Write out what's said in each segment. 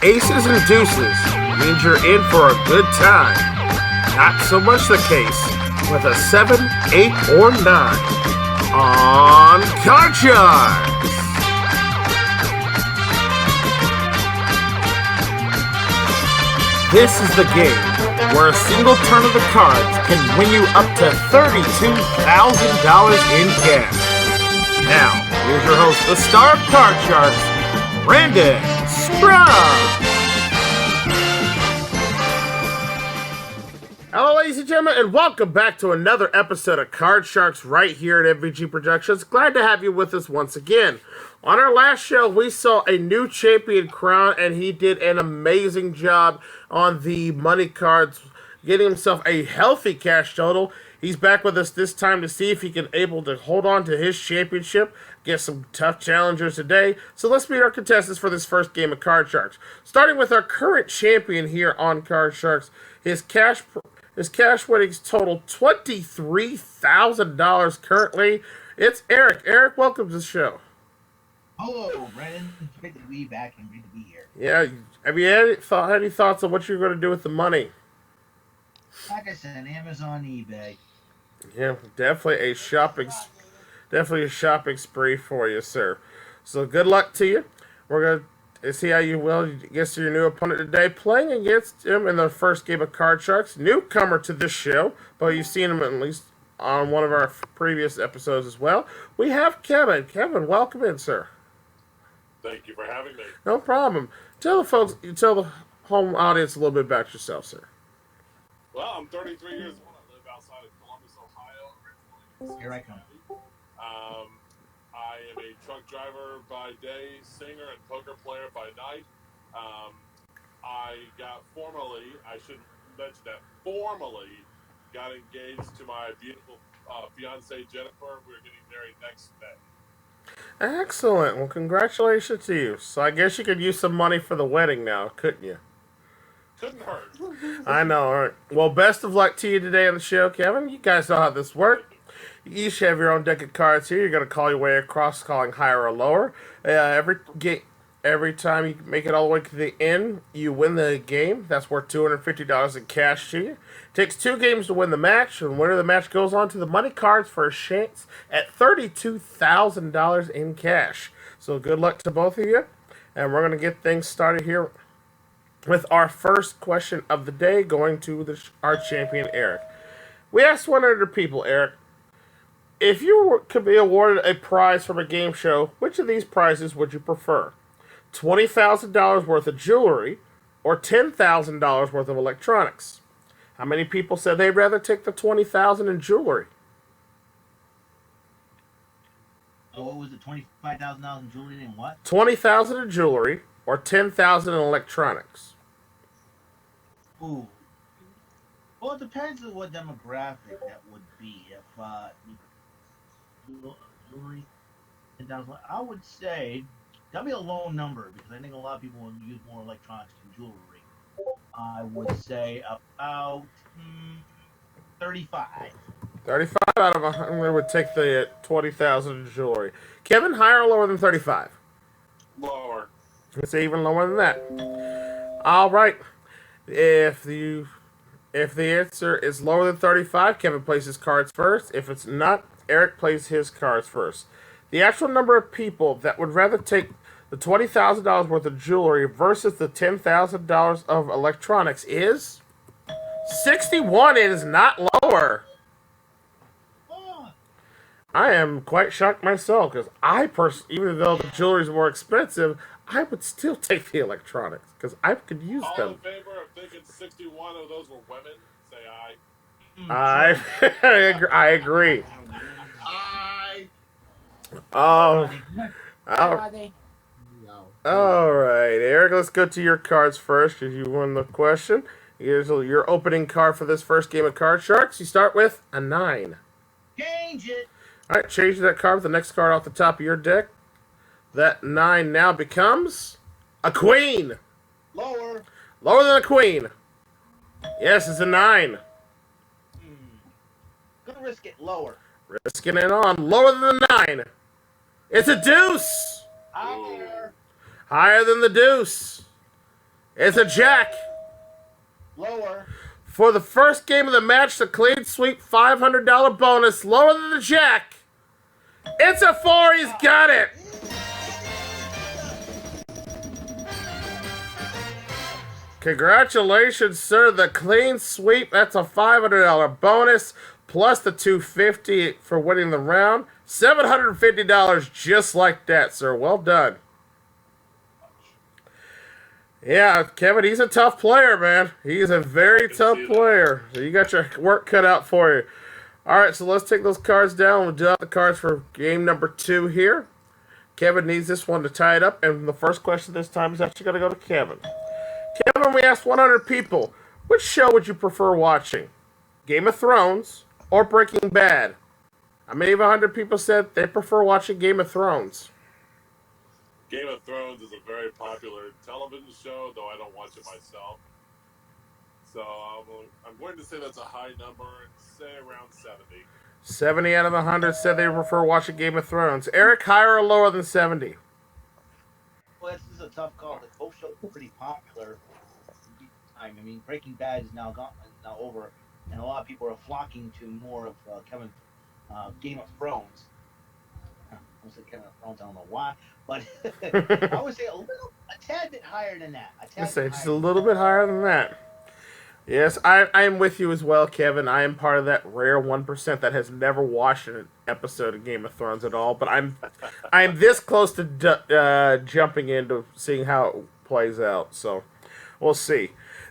Aces and deuces means you're in for a good time. Not so much the case with a 7, 8, or 9 on Card Sharks. This is the game where a single turn of the cards can win you up to $32,000 in cash. Now, here's your host, the star of Card Sharks, Brandon Scruggs. Hello, ladies and gentlemen, and welcome back to another episode of Card Sharks right here at MVG Productions. Glad to have you with us once again. On our last show, we saw a new champion crown, and he did an amazing job on the money cards, getting himself a healthy cash total. He's back with us this time to see if he can able to hold on to his championship, get some tough challengers today. So let's meet our contestants for this first game of Card Sharks. Starting with our current champion here on Card Sharks, his cash winnings total $23,000 currently. It's Eric. Eric, welcome to the show. Hello, Brandon. Great to be back and great to be here. Yeah, have you had any thoughts on what you're going to do with the money? Like I said, Amazon, eBay. Yeah, definitely a shopping spree for you, sir. So good luck to you. We're going to see how you will against your new opponent today. Playing against him in the first game of Card Sharks, newcomer to this show, but you've seen him at least on one of our previous episodes as well. We have Kevin. Kevin, welcome in, sir. Thank you for having me. No problem. Tell the home audience a little bit about yourself, sir. Well, I'm 33 years old. I live outside of Columbus, Ohio. Here I come. I am a truck driver by day, singer and poker player by night. I formally got engaged to my beautiful fiancée, Jennifer. We're getting married next May. Excellent. Well, congratulations to you. So I guess you could use some money for the wedding now, couldn't you? Couldn't hurt. I know. All right. Well, best of luck to you today on the show, Kevin. You guys know how this works. You each have your own deck of cards here. You're going to call your way across, calling higher or lower. Every time you make it all the way to the end, you win the game. That's worth $250 in cash to you. It takes 2 games to win the match, and the winner of the match goes on to the money cards for a chance at $32,000 in cash. So good luck to both of you, and we're going to get things started here with our first question of the day going to our champion, Eric. We asked 100 people, Eric, if you could be awarded a prize from a game show, which of these prizes would you prefer? $20,000 worth of jewelry or $10,000 worth of electronics? How many people said they'd rather take the $20,000 in jewelry? So what was it, $25,000 in jewelry and what? $20,000 in jewelry or $10,000 in electronics? Ooh. Well, it depends on what demographic that would be. If jewelry, I would say that'd be a low number because I think a lot of people would use more electronics than jewelry. I would say about 35. 35 out of 100 would take the 20,000 in jewelry. Kevin, higher or lower than 35? Lower. It's even lower than that. All right. If the answer is lower than 35, Kevin plays his cards first. If it's not, Eric plays his cards first. The actual number of people that would rather take the $20,000 worth of jewelry versus the $10,000 of electronics is 61. It is not lower. I am quite shocked myself because even though the jewelry is more expensive, I would still take the electronics because I could use All them. in favor of thinking 61 of those were women? Say aye. I agree. Oh. All right, Eric, let's go to your cards first because you won the question. Here's your opening card for this first game of Card Sharks. You start with a 9. Change it. All right, change that card with the next card off the top of your deck. That 9 now becomes a queen. Lower. Lower than a queen. Yes, it's a 9. Gonna risk it. Lower. Risking it on. Lower than the 9. It's a deuce. Higher. Higher than the deuce. It's a jack. Lower. For the first game of the match, the clean sweep $500 bonus, lower than the jack. It's a 4. He's got it. Congratulations, sir. The clean sweep, that's a $500 bonus, plus the $250 for winning the round. $750 just like that, sir. Well done. Yeah, Kevin, he's a tough player, man. He's a very tough player. So you got your work cut out for you. All right, so let's take those cards down. We'll do out the cards for game number 2 here. Kevin needs this one to tie it up, and the first question this time is actually going to go to Kevin. Kevin, we asked 100 people, which show would you prefer watching? Game of Thrones or Breaking Bad? How many of 100 people said they prefer watching Game of Thrones? Game of Thrones is a very popular television show, though I don't watch it myself. So I'm going to say that's a high number, say around 70. 70 out of 100 said they prefer watching Game of Thrones. Eric, higher or lower than 70? Well, this is a tough call. The both shows are pretty popular. I mean, Breaking Bad is now over, and a lot of people are flocking to more of Game of Thrones. I was saying Kevin of Thrones, I don't know why, but I would say a tad bit higher than that. Just a little bit higher than that. Yes, I am with you as well, Kevin. I am part of that rare 1% that has never watched an episode of Game of Thrones at all. But I'm this close to jumping into seeing how it plays out. So we'll see.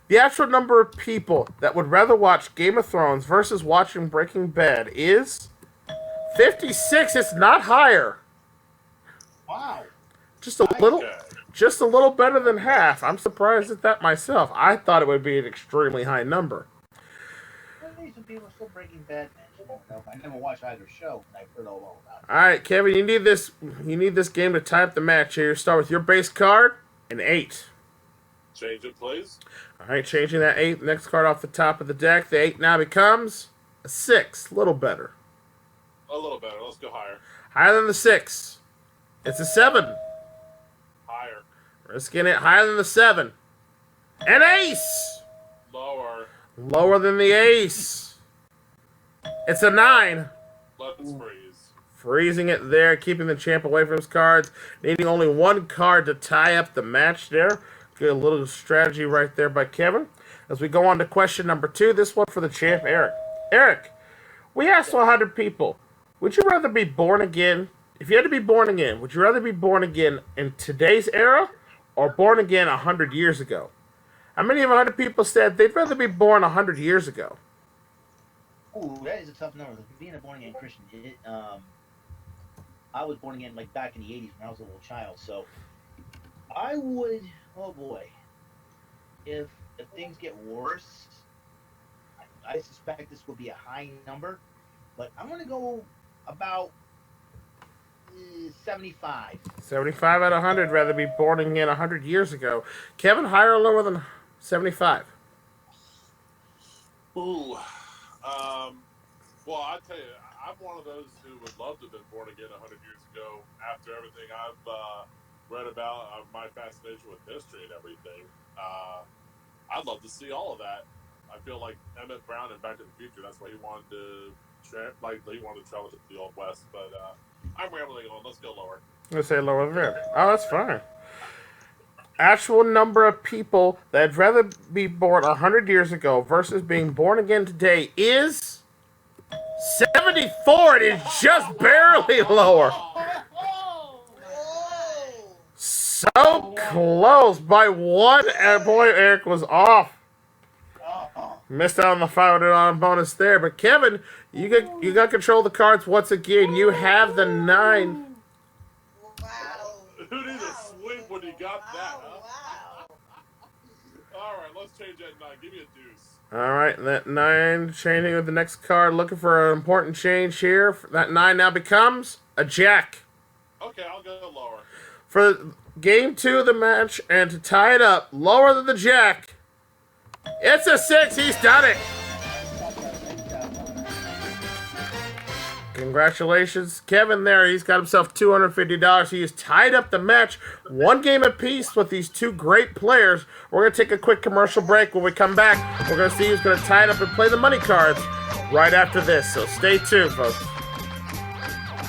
The actual number of people that would rather watch Game of Thrones versus watching Breaking Bad is 56. It's not higher. Wow. Just a little better than half. I'm surprised at that myself. I thought it would be an extremely high number. Maybe some people are still Breaking Bad fans. I never watched either show, but I've heard all about it. All right, Kevin, you need this. You need this game to tie up the match here. Start with your base card, an 8. Change it, please. All right, changing that 8. Next card off the top of the deck. The 8 now becomes a 6. A little better. A little better. Let's go higher. Higher than the 6. It's a 7. Higher. Risking it higher than the 7. An ace! Lower. Lower than the ace. It's a 9. Let's freeze. Freezing it there, keeping the champ away from his cards. Needing only 1 card to tie up the match there. Good little strategy right there by Kevin. As we go on to question number 2, this one for the champ, Eric. Eric, we asked 100 people, would you rather be born again? If you had to be born again, would you rather be born again in today's era or born again 100 years ago? How many of 100 people said they'd rather be born 100 years ago? Ooh, that is a tough number. Being a born-again Christian, I was born again like back in the 80s when I was a little child. So I would, oh boy, if things get worse, I suspect this will be a high number, but I'm going to go about 75. 75 out of 100 rather be born again 100 years ago. Kevin, higher or lower than 75? Ooh. Well, I tell you, I'm one of those who would love to have been born again 100 years ago after everything I've read about, my fascination with history and everything. I'd love to see all of that. I feel like Emmett Brown in Back to the Future, that's why he wanted to travel to the Old West. But I'm rambling on. Let's go lower. Let's say lower than that. Oh, that's fine. Actual number of people that'd rather be born 100 years ago versus being born again today is 74. It is just barely lower. So close by 1. And boy, Eric was off. Missed out on the $500 bonus there. But Kevin, you got control of the cards once again. You have the 9. Who needed a sleep when you got that, huh? All right, let's change that 9. Give me a deuce. All right, that 9 changing with the next card. Looking for an important change here. That 9 now becomes a jack. Okay, I'll go lower. For game 2 of the match, and to tie it up, lower than the jack, it's a 6. He's done it. Congratulations, Kevin. There, he's got himself $250. He has tied up the match, one game apiece with these two great players. We're gonna take a quick commercial break. When we come back, we're gonna see who's gonna tie it up and play the money cards right after this. So stay tuned, folks.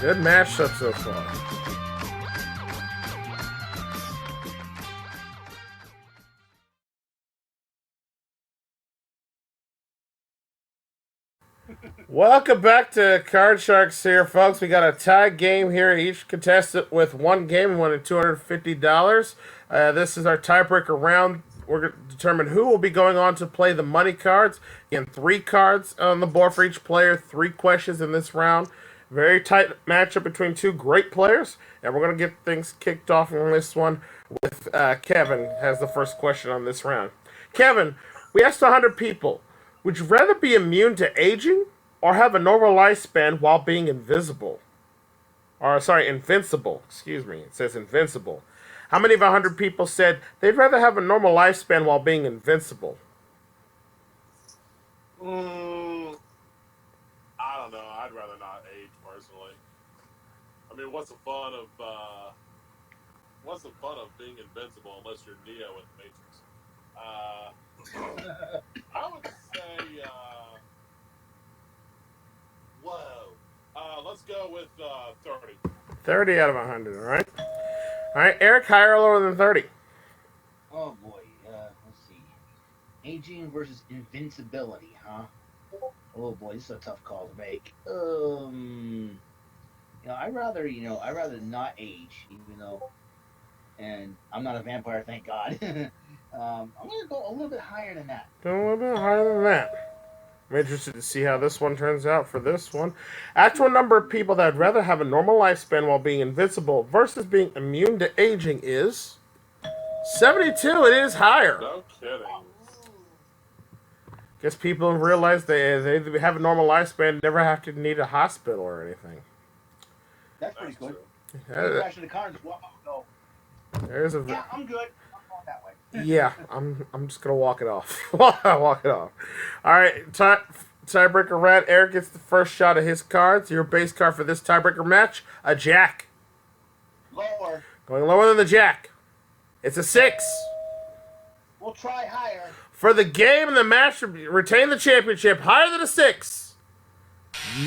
Good matchup so far. Welcome back to Card Sharks here, folks. We got a tie game here. Each contestant with one game winning $250. This is our tiebreaker round. We're going to determine who will be going on to play the money cards. Again, 3 cards on the board for each player, 3 questions in this round. Very tight matchup between 2 great players. And we're going to get things kicked off on this one with Kevin has the first question on this round. Kevin, we asked 100 people, would you rather be immune to aging or have a normal lifespan while being invisible? Or, sorry, invincible. Excuse me. It says invincible. How many of 100 people said they'd rather have a normal lifespan while being invincible? I don't know. I'd rather not age personally. I mean, what's the fun of being invincible unless you're Neo in the Matrix? I would say, let's go with 30. 30 out of 100, all right? All right, Eric, higher or lower than 30? Oh boy, let's see. Aging versus invincibility, huh? Oh boy, this is a tough call to make. I'd rather not age, even though, and I'm not a vampire, thank God. I'm gonna go a little bit higher than that. Go a little bit higher than that. I'm interested to see how this one turns out for this one. Actual number of people that would rather have a normal lifespan while being invincible versus being immune to aging is 72. It is higher. No kidding. Guess people realize they have a normal lifespan, never have to need a hospital or anything. That's pretty good. Uh, Crash in the car and just walk off and go, There's a yeah, I'm good. I'm going that way. yeah. I'm just gonna walk it off. Walk it off. All right. Tiebreaker round. Eric gets the first shot of his cards. Your base card for this tiebreaker match: a jack. Lower. Going lower than the jack. It's a 6. We'll try higher. For the game and the match, retain the championship. Higher than a 6.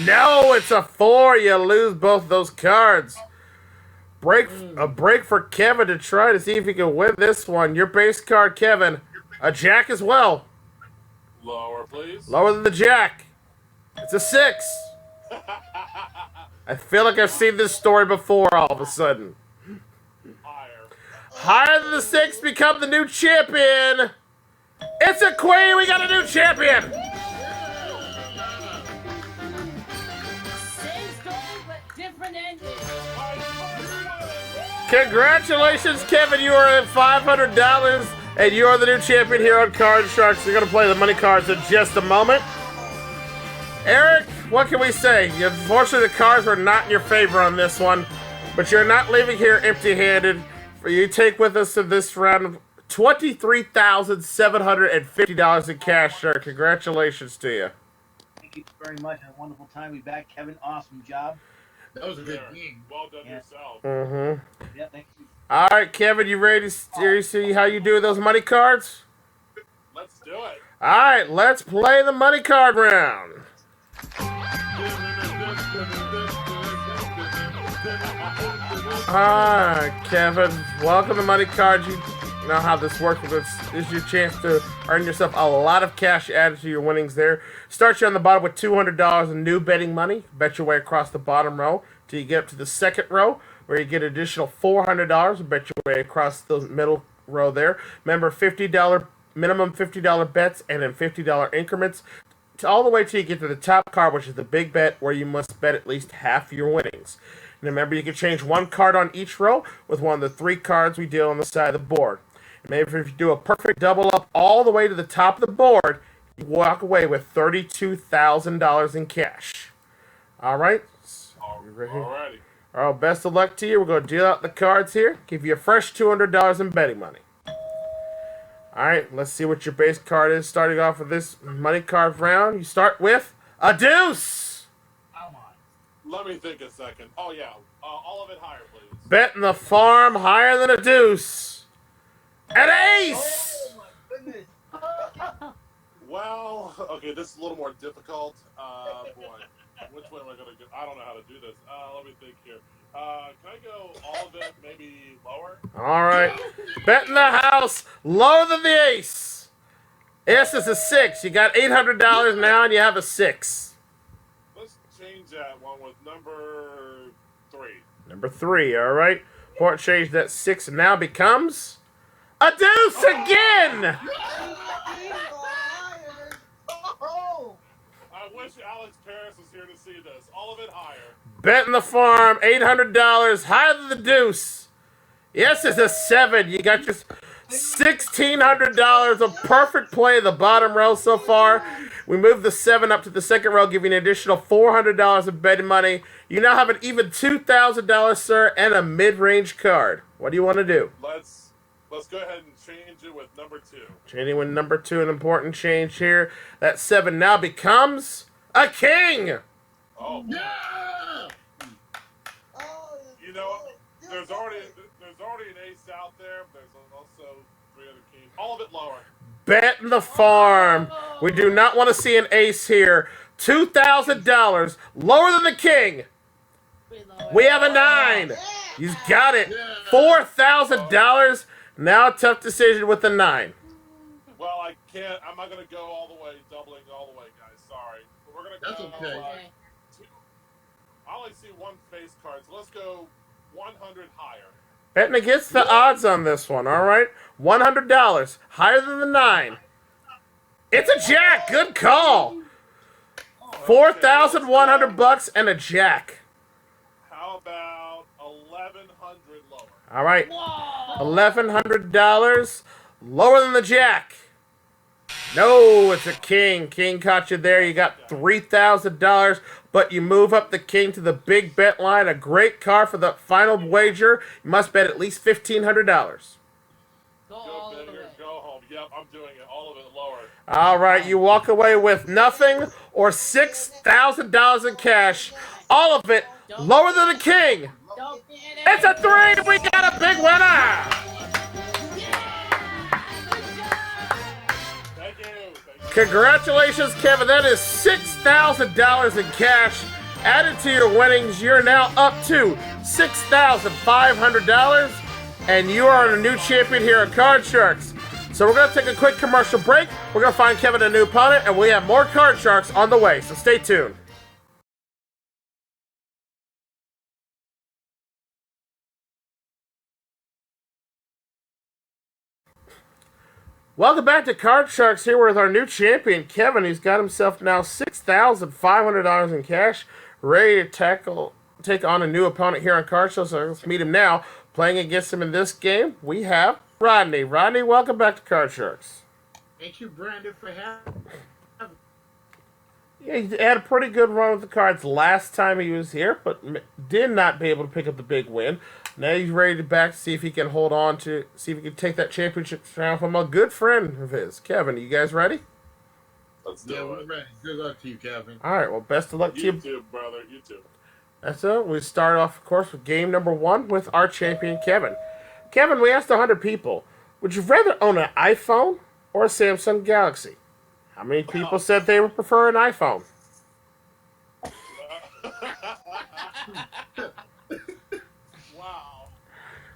No, it's a 4. You lose both those cards. A break for Kevin to try to see if he can win this one. Your base card, Kevin, a jack as well. Lower, please. Lower than the jack. It's a 6. I feel like I've seen this story before all of a sudden. Higher. Higher than the 6, become the new champion. It's a queen. We got a new champion. Same story, but different ending. Congratulations, Kevin. You are at $500, and you are the new champion here on Card Sharks. We're going to play the money cards in just a moment. Eric, what can we say? Unfortunately, the cards were not in your favor on this one, but you're not leaving here empty-handed. You take with us in this round $23,750 in cash, sir. Congratulations to you. Thank you very much. A wonderful time to be back. Kevin, awesome job. That was a good game. Well done Yeah. yourself. Mm-hmm. Yeah, thank you. All right, Kevin, you ready to see how you do with those money cards? Let's do it. All right, let's play the money card round. Kevin, welcome to Money Cards. You know how this works. This is your chance to earn yourself a lot of cash added to your winnings there. Start you on the bottom with $200 in new betting money. Bet your way across the bottom row till you get up to the second row, where you get additional $400 and bet your way across the middle row there. Remember, minimum $50 bets and in $50 increments, all the way till you get to the top card, which is the big bet, where you must bet at least half your winnings. And remember, you can change one card on each row with one of the 3 cards we deal on the side of the board. And maybe if you do a perfect double up all the way to the top of the board, you walk away with $32,000 in cash. All right? You ready? Alrighty. All right, best of luck to you. We're going to deal out the cards here. Give you a fresh $200 in betting money. All right, let's see what your base card is. Starting off with this money card round, you start with a deuce. Come on. Let me think a second. Oh yeah, all of it higher, please. Betting the farm higher than a deuce. An ace! Oh my goodness. Well, okay, this is a little more difficult. Boy, which way am I gonna go? I don't know how to do this. Let me think here. Can I go all of it, maybe lower? All right. Betting the house lower than the ace. Ace is a 6. You got $800 now and you have a 6. Let's change that one with number 3. Number 3, all right. Port change that 6 now becomes a deuce again! Oh. I wish Alex Paris was here to see this. All of it higher. Betting the farm, $800 higher than the deuce. Yes, it's a 7. You got your $1,600 of perfect play in the bottom row so far. We move the 7 up to the second row, giving you an additional $400 of betting money. You now have an even $2,000, sir, and a mid-range card. What do you want to do? Let's go ahead and change it with number 2. Changing with number 2, an important change here. That 7 now becomes a king. Oh, boy. You know, there's already an ace out there. There's also 3 other kings. All of it lower. Betting the farm. We do not want to see an ace here. $2,000 lower than the king. We have a 9. He's got it. $4,000. Now a tough decision with the 9. Well, I can't. I'm not gonna go all the way, doubling all the way, guys. Sorry. We're gonna That's go. okay. I only see one face card, so let's go 100 higher. Betting against the odds on this one, all right? $100 higher than the 9. It's a jack. Good call. $4,100 and a jack. How about 1,100 lower? All right. $1,100 lower than the jack. No, it's a king. King caught you there. You got $3,000, but you move up the king to the big bet line. A great card for the final wager. You must bet at least $1,500. Go bigger, go home. Yep, I'm doing it. All of it lower. All right, you walk away with nothing or $6,000 in cash. All of it lower than the king. It's a 3. We got a big winner. Thank you. Congratulations, Kevin. That is $6,000 in cash added to your winnings. You're now up to $6,500, and you are a new champion here at Card Sharks. So we're going to take a quick commercial break. We're going to find Kevin a new opponent, and we have more Card Sharks on the way. So stay tuned. Welcome back to Card Sharks. Here with our new champion, Kevin. He's got himself now $6,500 in cash, ready to take on a new opponent here on Card Sharks. So let's meet him now. Playing against him in this game, we have Rodney. Rodney, welcome back to Card Sharks. Thank you, Brandon, for having me. Yeah, he had a pretty good run with the cards last time he was here, but did not be able to pick up the big win. Now he's ready to back to see if he can hold on to, see if he can take that championship crown from a good friend of his. Kevin, you guys ready? Let's do Yeah, it. we're ready. Good luck to you, Kevin. All right, well, best of luck to You you. too, brother. You too. That's it. We start off, of course, with game number 1 with our champion, Kevin. Kevin, we asked 100 people, would you rather own an iPhone or a Samsung Galaxy? How many people said they would prefer an iPhone? Wow.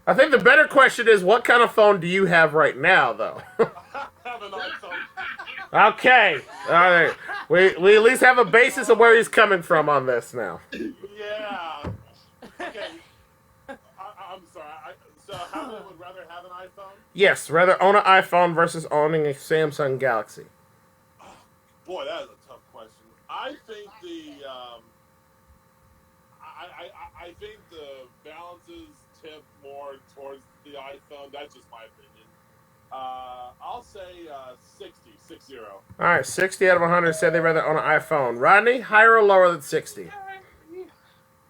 I think the better question is, what kind of phone do you have right now, though? Have an iPhone. Okay. All right. We at least have a basis of where he's coming from on this now. Yeah. Okay. I'm sorry. So how many would rather have an iPhone? Yes, rather own an iPhone versus owning a Samsung Galaxy. Boy, that is a tough question. I think I think the balances tip more towards the iPhone. That's just my opinion. I'll say 60. All right, 60 out of 100 said they'd rather own an iPhone. Rodney, higher or lower than 60?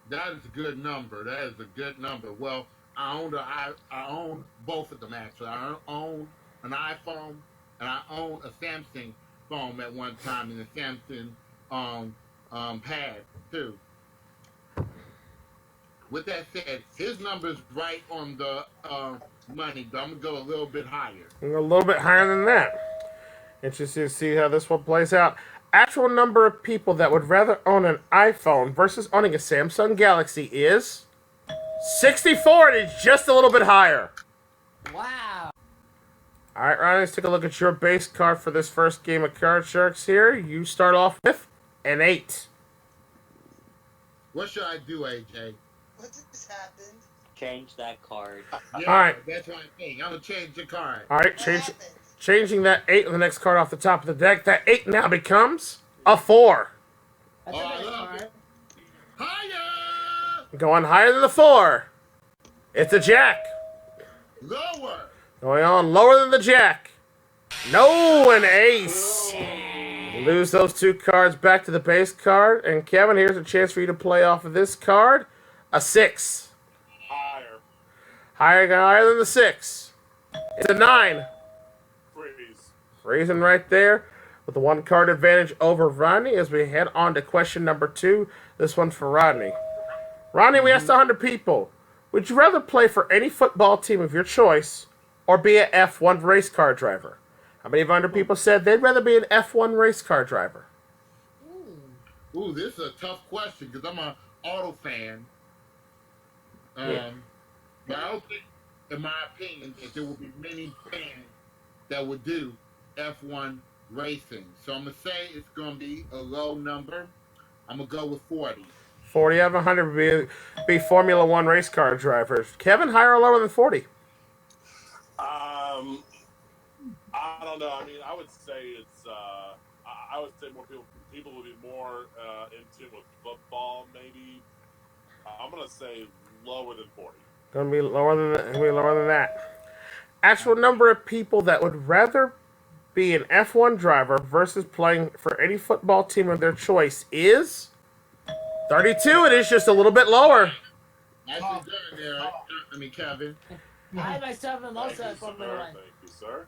That is a good number. That is a good number. Well, I own both of them, actually. I own an iPhone and I own a Samsung phone at one time, and a Samsung pad too. with that said, his number's right on the money, but I'm gonna go a little bit higher. A little bit higher than that. Interesting to see how this one plays out. Actual number of people that would rather own an iPhone versus owning a Samsung Galaxy is 64. It is just a little bit higher. Wow. All right, Ryan, let's take a look at your base card for this first game of Card Sharks here. You start off with an 8. What should I do, AJ? What just happened? Change that card. Yeah, All right. that's what I'm saying. I'm gonna change the card. All right, What happened? changing that 8 with the next card off the top of the deck. That 8 now becomes a 4. That's Oh, a I nice love card. it. Higher! Going higher than the 4. It's a Jack. Lower! Going on lower than the Jack. No, an Ace. Lose those 2 cards back to the base card. And Kevin, here's a chance for you to play off of this card. A 6. Higher. Higher than the 6. It's a 9. Freeze. Freezing right there with the 1 card advantage over Rodney as we head on to question number 2. This one's for Rodney. Rodney, we asked 100 people. Would you rather play for any football team of your choice or be an F1 race car driver? How many of 100 people said they'd rather be an F1 race car driver? Ooh, this is a tough question because I'm an auto fan. Yeah. But I don't think, in my opinion, that there will be many fans that would do F1 racing. So I'm going to say it's going to be a low number. I'm going to go with 40. 40 out of 100 would be Formula 1 race car drivers. Kevin, higher or lower than 40? I don't know. I mean, I would say it's. I would say more people would be more in tune with football. Maybe I'm gonna say lower than 40. Gonna be lower than that. Actual number of people that would rather be an F1 driver versus playing for any football team of their choice is 32. It is just a little bit lower. Nicely done there, Kevin. I myself am also Thank a you, Formula sir. 1. Thank you, sir.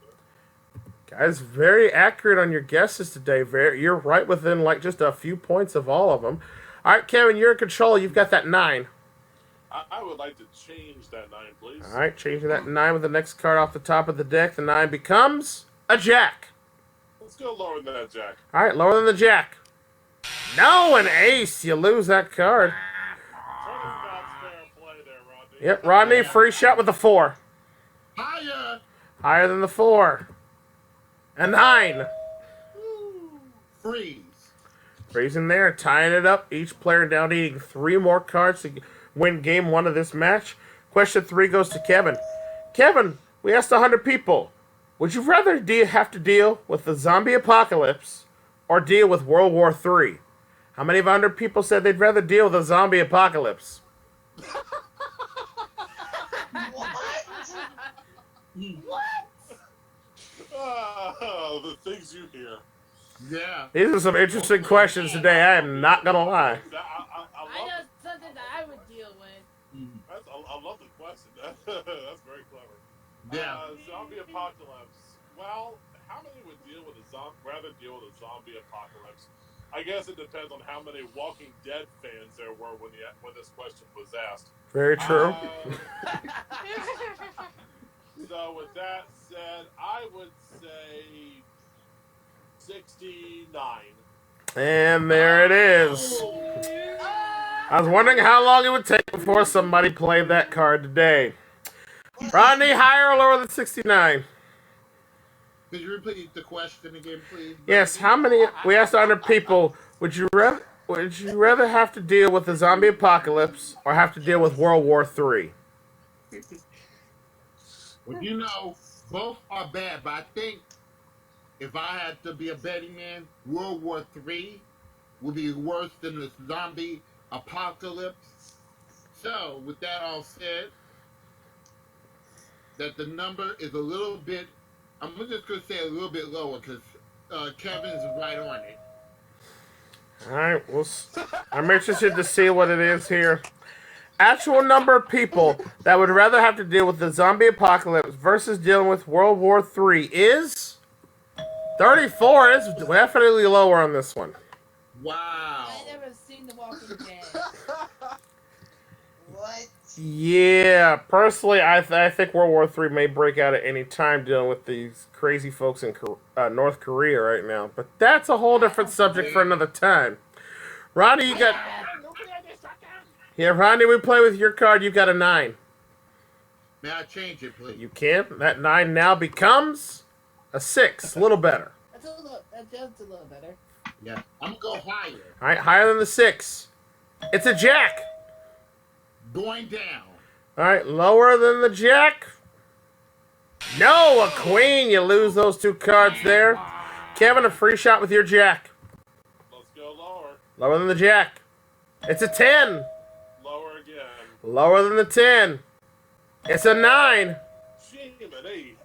Guys, very accurate on your guesses today. You're right within like just a few points of all of them. All right, Kevin, you're in control. You've got that 9. I would like to change that 9, please. All right, changing that 9 with the next card off the top of the deck. The 9 becomes a Jack. Let's go lower than that, Jack. All right, lower than the Jack. No, an Ace. You lose that card. That's fair play there, Rodney. Yep, Rodney, free shot with a 4. Higher! Higher than the 4. A 9. Freeze. Freezing there, tying it up. Each player now needing 3 more cards to win game 1 of this match. Question 3 goes to Kevin. Kevin, we asked 100 people. Would you rather have to deal with the zombie apocalypse or deal with World War III? How many of 100 people said they'd rather deal with the zombie apocalypse? What? Oh, the things you hear. Yeah. These are some interesting questions today. I am not going to lie. I I love know something that I would deal with. I love the question. That's very clever. Yeah. Zombie apocalypse. Well, how many would rather deal with a zombie apocalypse? I guess it depends on how many Walking Dead fans there were when this question was asked. Very true. So with that said, I would say 69. And there it is. I was wondering how long it would take before somebody played that card today. Rodney, higher or lower than 69? Could you repeat the question again, please? Yes, how many? We asked 100 people. Would you rather have to deal with the zombie apocalypse or have to deal with World War III? Well, both are bad, but I think if I had to be a betting man, World War III would be worse than the zombie apocalypse. So, with that all said, that the number is a little bit, I'm just going to say a little bit lower because Kevin's right on it. All right, I'm interested to see what it is here. Actual number of people that would rather have to deal with the zombie apocalypse versus dealing with World War III is 34. It's definitely lower on this one. Wow. I never seen The Walking Dead. What? Yeah, personally, I think World War III may break out at any time dealing with these crazy folks in North Korea right now. But that's a whole different subject for another time. Ronnie, you got... Yeah, Ronnie, we play with your card. You got a 9. May I change it, please? You can. That 9 now becomes a 6. A little better. That's a little better. Yeah. I'm going to go higher. All right, higher than the 6. It's a jack. Going down. All right, lower than the jack. No, a queen. You lose those 2 cards there. Kevin, a free shot with your jack. Let's go lower. Lower than the jack. It's a 10. Lower again. Lower than the 10. It's a 9. Jiminy.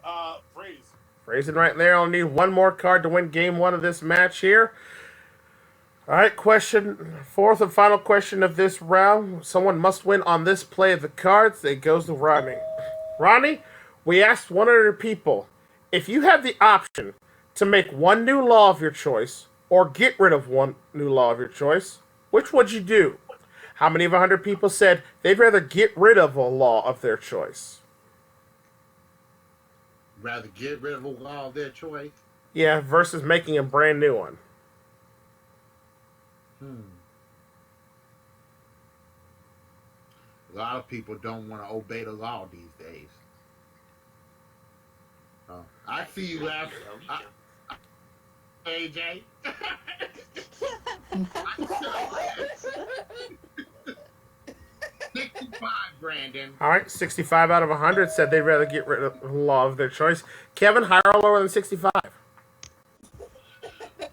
Freeze. Raising right there. I'll need 1 more card to win game 1 of this match here. All right, fourth and final question of this round. Someone must win on this play of the cards. It goes to Ronnie. Ronnie, we asked 100 people, if you had the option to make 1 new law of your choice or get rid of 1 new law of your choice, which would you do? How many of 100 people said they'd rather get rid of a law of their choice? Rather get rid of a law of their choice? Yeah, versus making a brand new one. A lot of people don't want to obey the law these days. I see you laugh. AJ. 65, Brandon. All right, 65 out of 100 said they'd rather get rid of the law of their choice. Kevin, higher or lower than 65?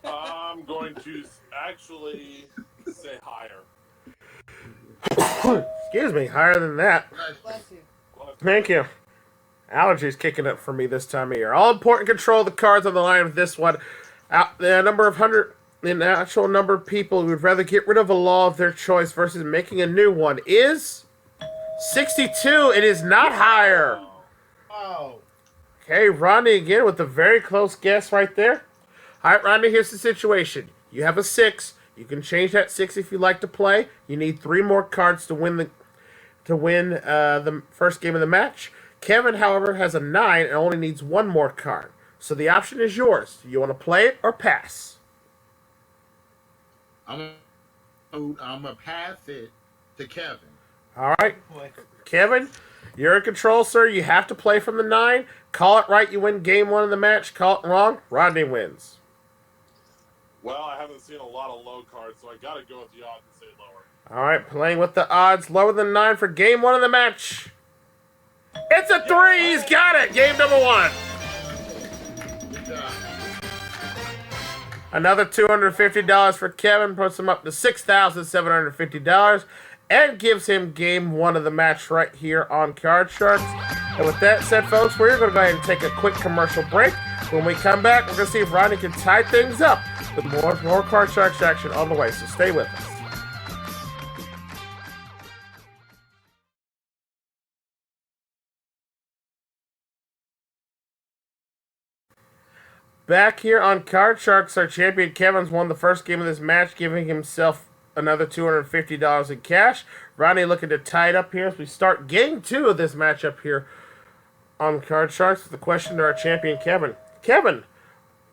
I'm going to actually say higher. Excuse me, higher than that. Bless you. Thank you. Allergies kicking up for me this time of year. All important control of the cards on the line with this one. The actual number of people who would rather get rid of a law of their choice versus making a new one is 62. It is not higher. Oh. Okay, Rodney again with a very close guess right there. All right, Rodney, here's the situation. You have a 6. You can change that 6 if you like to play. You need 3 more cards to win the first game of the match. Kevin, however, has a 9 and only needs 1 more card. So the option is yours. Do you want to play it or pass? I'm gonna pass it to Kevin. All right, Kevin, you're in control, sir. You have to play from the 9. Call it right, you win game 1 of the match. Call it wrong, Rodney wins. Well, I haven't seen a lot of low cards, so I gotta go with the odds and say lower. All right, playing with the odds lower than 9 for game 1 of the match. It's a 3. He's got it. Game number 1. Good job. Another $250 for Kevin puts him up to $6,750 and gives him game 1 of the match right here on Card Sharks. And with that said, folks, we're going to go ahead and take a quick commercial break. When we come back, we're going to see if Rodney can tie things up with more Card Sharks action on the way. So stay with us. Back here on Card Sharks, our champion Kevin's won the first game of this match, giving himself another $250 in cash. Ronnie looking to tie it up here as we start game 2 of this matchup here on Card Sharks. The question to our champion Kevin. Kevin,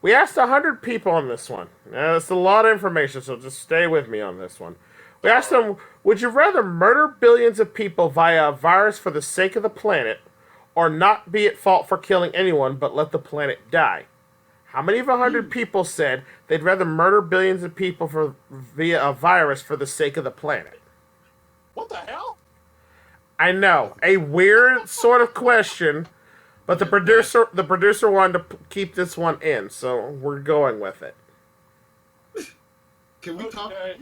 we asked 100 people on this one. Now, that's a lot of information, so just stay with me on this one. We asked them, would you rather murder billions of people via a virus for the sake of the planet, or not be at fault for killing anyone but let the planet die? How many of 100 people said they'd rather murder billions of people via a virus for the sake of the planet? What the hell? I know, a weird sort of question, but the producer wanted to keep this one in, so we're going with it. Can we talk that?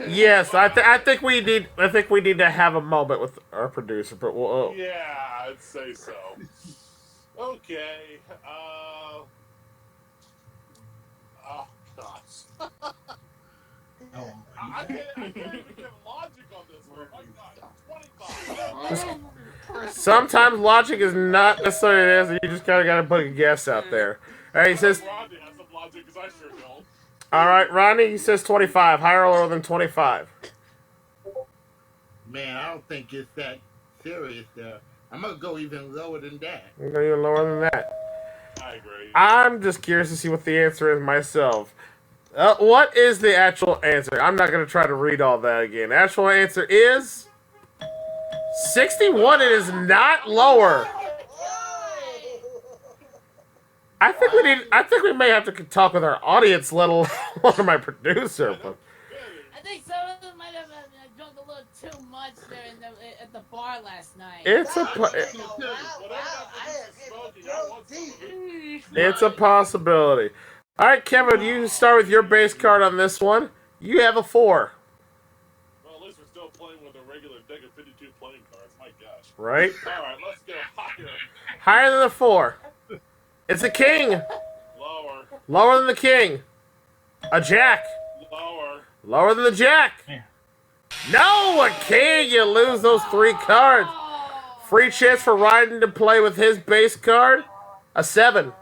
Yes, I think we need to have a moment with our producer, but we'll. Yeah, I'd say so. Okay. Oh gosh. I can't even get logic on this one. Oh, God, 25. Sometimes logic is not necessarily this. You just kind of got to put a guess out there. All right, he says. Rodney has some logic because I sure don't. All right, Ronnie, he says 25. Higher or lower than 25? Man, I don't think it's that serious there. I'm gonna go even lower than that. I'm going even lower than that. I agree. I'm just curious to see what the answer is myself. What is the actual answer? I'm not going to try to read all that again. The actual answer is 61. It is not lower. I think we may have to talk with our audience, let alone my producer. But I think some of them might have drunk a little too much there at the bar last night. it's a Wow, it's a possibility. All right, Kevin, you start with your base card on this one. You have a 4, Well, at least we're still playing with a regular deck of 52 playing cards. My gosh. right? All right, let's go higher. Higher than the 4. It's a king. Lower. Lower than the king. A jack. Lower. Lower than the jack. Yeah. No, a king. You lose those 3 cards. Free chance for Ryden to play with his base card. A 7.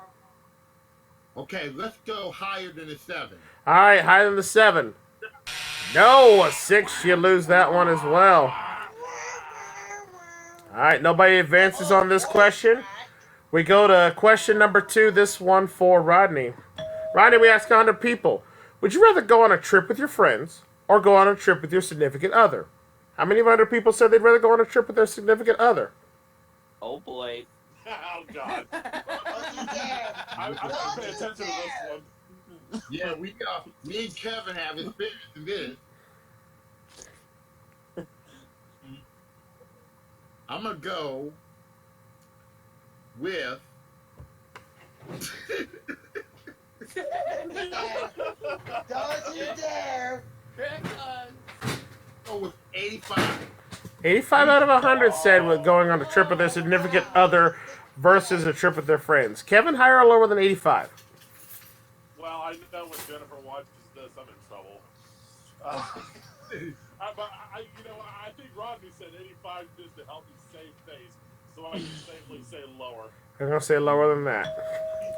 Okay, let's go higher than a 7. All right, higher than the 7. No, a 6. You lose that one as well. All right, nobody advances on this question. We go to question number 2. This one for Rodney. Rodney, we ask 100 people. Would you rather go on a trip with your friends or go on a trip with your significant other? How many of 100 people said they'd rather go on a trip with their significant other? Oh boy. Oh, God. Don't you dare. I'm going to pay attention to this one. Yeah, me and Kevin have experience in this. I'm gonna go with Don't you dare. go with 85. 85 out of 100 said with going on a trip with their significant other versus a trip with their friends. Kevin, higher or lower than 85? Well, I know when Jennifer watches this, I'm in trouble. But I think Rodney said 85 just to help me save face, so I can safely say lower. I'm going to say lower than that.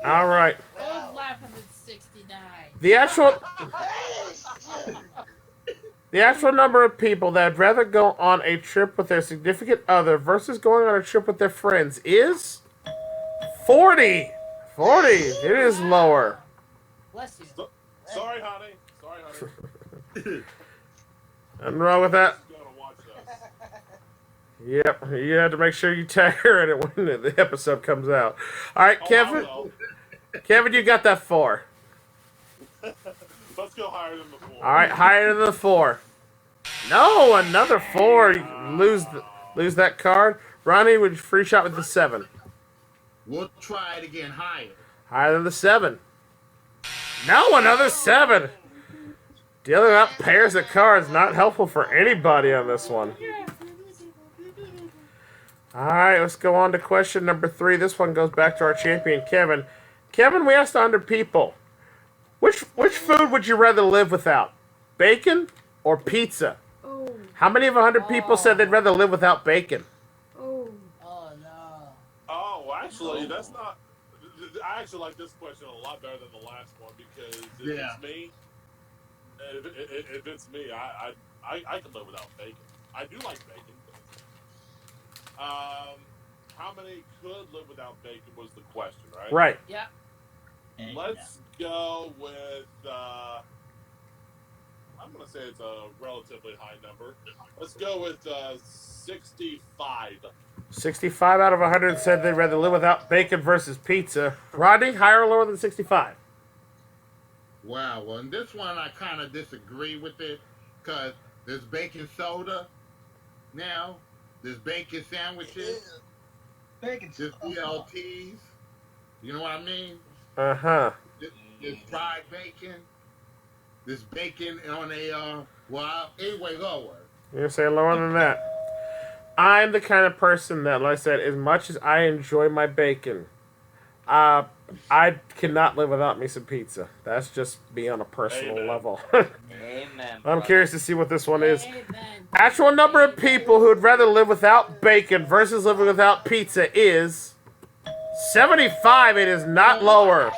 All right. I was laughing at 69. The actual number of people that would rather go on a trip with their significant other versus going on a trip with their friends is 40. 40. It is lower. Bless you. Sorry, honey. Nothing wrong with that. Just gotta watch this. Yep. You have to make sure you tag her in it when the episode comes out. All right, Kevin. Oh, Kevin, you got that 4. let's go higher than the 4. All right, higher than the 4. No, another 4. You lose that card. Ronnie, would you free shot with the 7? We'll try it again higher. Higher than the 7. No, another 7. Dealing out pairs of cards, not helpful for anybody on this one. All right, let's go on to question number 3. This one goes back to our champion, Kevin. Kevin, we asked 100 people. Which food would you rather live without? Bacon or pizza? Oh. How many of 100 people said they'd rather live without bacon? Oh. Oh no. Oh, actually, that's not. I actually like this question a lot better than the last one because if it's me, I can live without bacon. I do like bacon. How many could live without bacon was the question, right? Right. Yeah. Let's go with. I'm gonna say it's a relatively high number. Let's go with 65. 65 out of 100 said they'd rather live without bacon versus pizza. Rodney, higher or lower than 65? Wow, well, in this one I kind of disagree with it because there's bacon soda now, there's bacon sandwiches, Bacon. there's BLTs, you know what I mean? Uh-huh. There's fried bacon, there's bacon on a, anyway, lower. You're going to say lower than that. I'm the kind of person that, like I said, as much as I enjoy my bacon, I cannot live without me some pizza. That's just me on a personal Amen. level. Amen. I'm curious to see what this one is. Amen. Actual number of people who would rather live without bacon versus living without pizza is 75. It is not lower.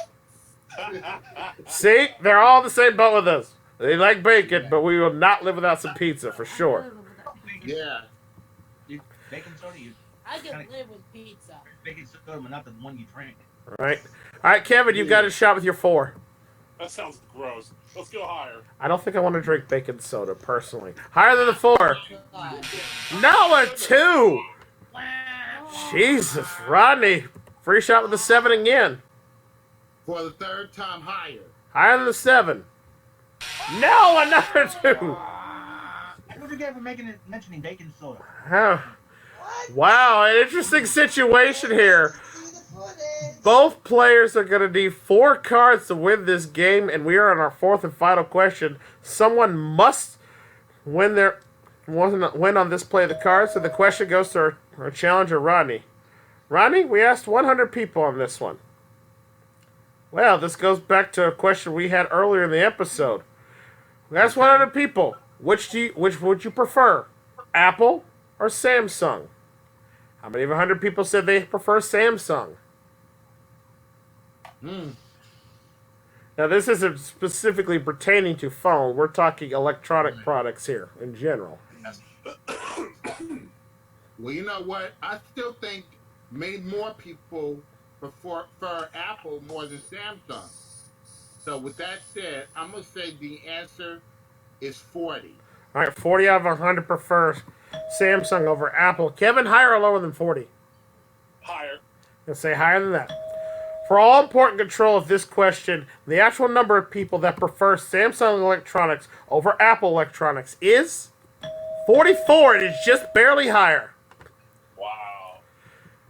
See? They're all the same boat with us. They like bacon, but we will not live without some pizza for sure. Yeah. Baking soda, you I can Kinda- live with pizza. baking soda, but not the one you drink. All right, Kevin, you've got a shot with your 4. That sounds gross. Let's go higher. I don't think I want to drink baking soda personally. Higher than the 4. God. No, a 2. Jesus, Rodney. Free shot with the 7 again. For the third time higher. Higher than the 7. No, another 2. What did you get for mentioning baking soda? Huh. What? Wow, an interesting situation here. See the footage. Both players are going to need 4 cards to win this game, and we are on our 4th and final question. Someone must win on this play of the cards, so the question goes to our challenger, Rodney. Rodney, we asked 100 people on this one. Well, this goes back to a question we had earlier in the episode. We asked 100 people, which would you prefer, Apple or Samsung? How many of 100 people said they prefer Samsung? Now, this isn't specifically pertaining to phone. We're talking electronic products here in general. Well, you know what? I still think many more people prefer Apple more than Samsung. So with that said, I'm going to say the answer is 40. All right, 40 out of 100 prefer Samsung over Apple. Kevin, higher or lower than 40? Higher. Let's say higher than that. For all important control of this question, the actual number of people that prefer Samsung electronics over Apple electronics is 44. It is just barely higher. Wow.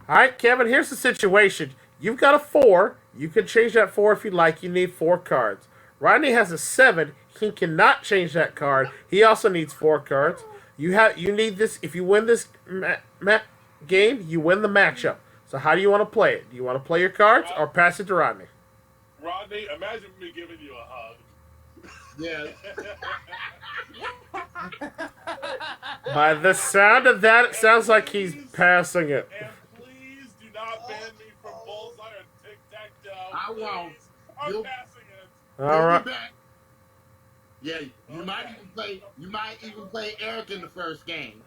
All right, Kevin, here's the situation. You've got a 4. You can change that 4 if you'd like. You need 4 cards. Rodney has a 7. He cannot change that card. He also needs 4 cards. You need this. If you win this game, you win the matchup. So how do you want to play it? Do you want to play your cards or pass it to Rodney? Rodney, imagine me giving you a hug. Yeah. By the sound of that, it sounds like he's passing it. And please do not ban me from Bullseye or Tic-Tac-Toe. I won't. Please. I'm You'll- passing it. All You'll right. be back. Yeah, you might even play Eric in the first game.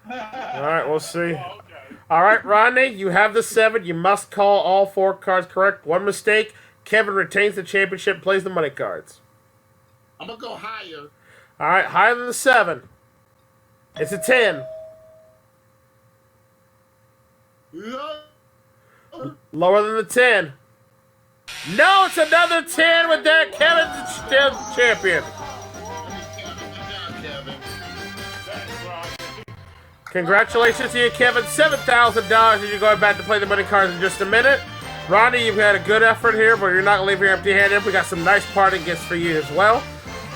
All right, we'll see. Oh, okay. All right, Rodney, you have the 7. You must call all 4 cards correct. One mistake, Kevin retains the championship, plays the money cards. I'm going to go higher. All right, higher than the 7. It's a 10. Lower than the 10. No, it's another 10 with that. Kevin's still champion. Thanks, Rodney. Congratulations to you, Kevin. $7,000 as you're going back to play the money cards in just a minute. Ronnie, you've had a good effort here, but you're not going to leave here empty-handed. We got some nice parting gifts for you as well.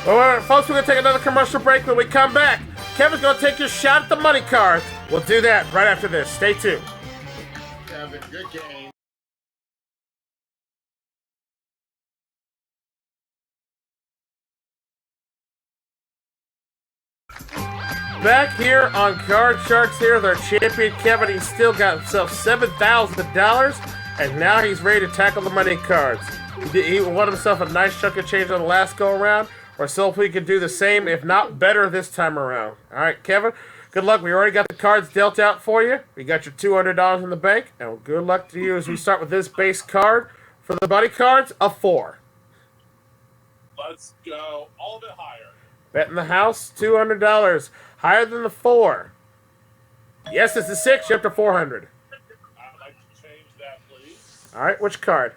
Well, folks, we're going to take another commercial break. When we come back, Kevin's going to take your shot at the money cards. We'll do that right after this. Stay tuned. Kevin, good game. Back here on Card Sharks here with our champion Kevin. He's still got himself $7,000, and now he's ready to tackle the money cards. He won himself a nice chunk of change on the last go around, or so if we can do the same, if not better this time around. All right, Kevin, good luck. We already got the cards dealt out for you. We got your $200 in the bank, and good luck to you as we start with this base card for the money cards, a 4. Let's go all of it higher. Bet in the house, $200. Higher than the 4. Yes, it's the 6. You're up to 400. I'd like to change that, please. All right, which card?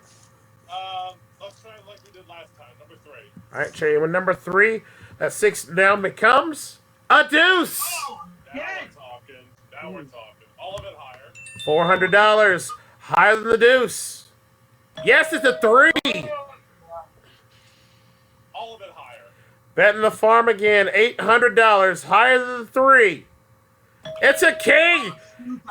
Let's try it like we did last time. Number 3. All right, change with number 3. That 6 now becomes a deuce. Now we're talking. Now we're talking. All of it higher. $400. Higher than the deuce. Yes, it's a 3. All of it higher. Betting the farm again, $800. Higher than the 3. It's a king.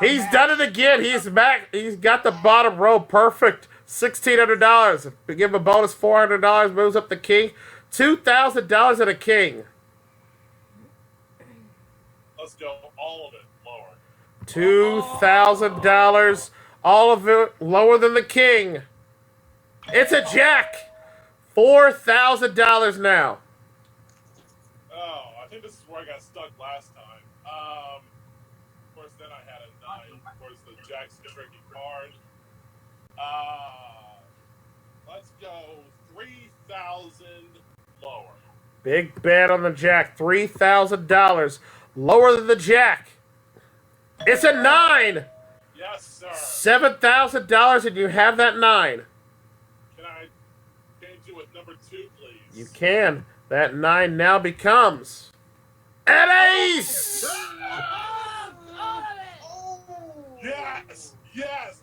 He's done it again. He's back. He's got the bottom row perfect. $1,600. If we give him a bonus, $400. Moves up the king. $2,000 and a king. Let's go all of it lower. $2,000. All of it lower than the king. It's a jack. $4,000 now. Oh, I think this is where I got stuck last time. Jack's tricky card. Let's go 3,000 lower. Big bet on the Jack. $3,000. Lower than the Jack. It's a 9. Yes, sir. $7,000, and you have that 9. Can I change it with number 2, please? You can. That 9 now becomes an ace. All of it. Oh. Yes,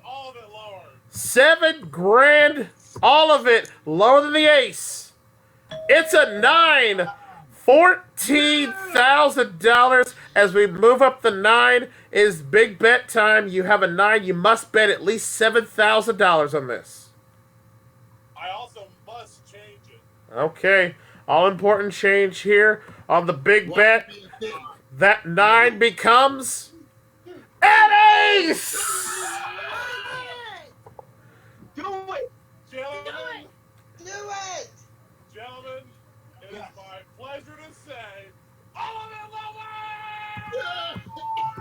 all of it lower. $7,000, all of it lower than the ace. It's a 9. $14,000 as we move up the 9 is big bet time. You have a 9. You must bet at least $7,000 on this. I also must change it. Okay. All important change here on the big bet. That 9 becomes an ace. Do it! Gentlemen, Do it! gentlemen, it is my pleasure to say, all of it lower!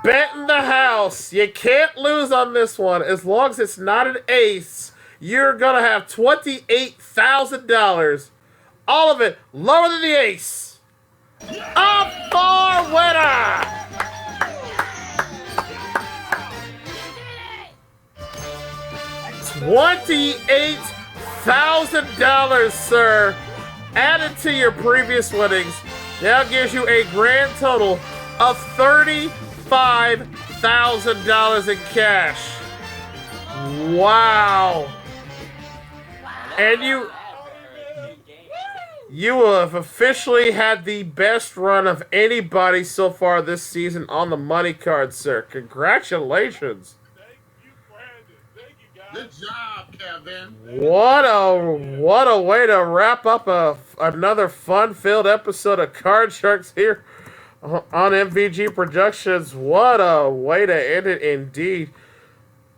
Bet in the house. You can't lose on this one. As long as it's not an ace, you're going to have $28,000. All of it lower than the ace. A far winner. $28,000, sir. Added to your previous winnings. Now gives you a grand total of $35,000 in cash. Wow. And you have officially had the best run of anybody so far this season on the money card, sir. Congratulations. Thank you, Brandon. Thank you, Good guys. job, Kevin. What a way to wrap up another fun-filled episode of Card Sharks here on MVG Productions. What a way to end it indeed.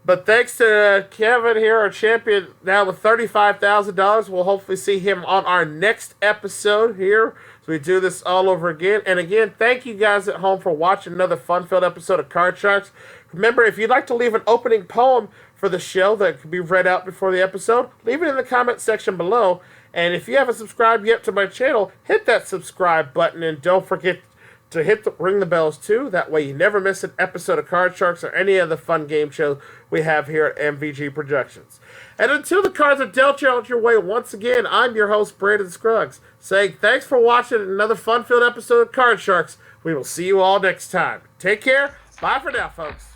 But thanks to Kevin here, our champion, now with $35,000. We'll hopefully see him on our next episode here. So we do this all over again. And again, thank you guys at home for watching another fun-filled episode of Card Sharks. Remember, if you'd like to leave an opening poem for the show that could be read out before the episode, leave it in the comment section below. And if you haven't subscribed yet to my channel, hit that subscribe button and don't forget to ring the bells too. That way you never miss an episode of Card Sharks or any other fun game show we have here at MVG Productions. And until the cards are dealt out your way once again, I'm your host, Brandon Scruggs, saying thanks for watching another fun-filled episode of Card Sharks. We will see you all next time. Take care. Bye for now, folks.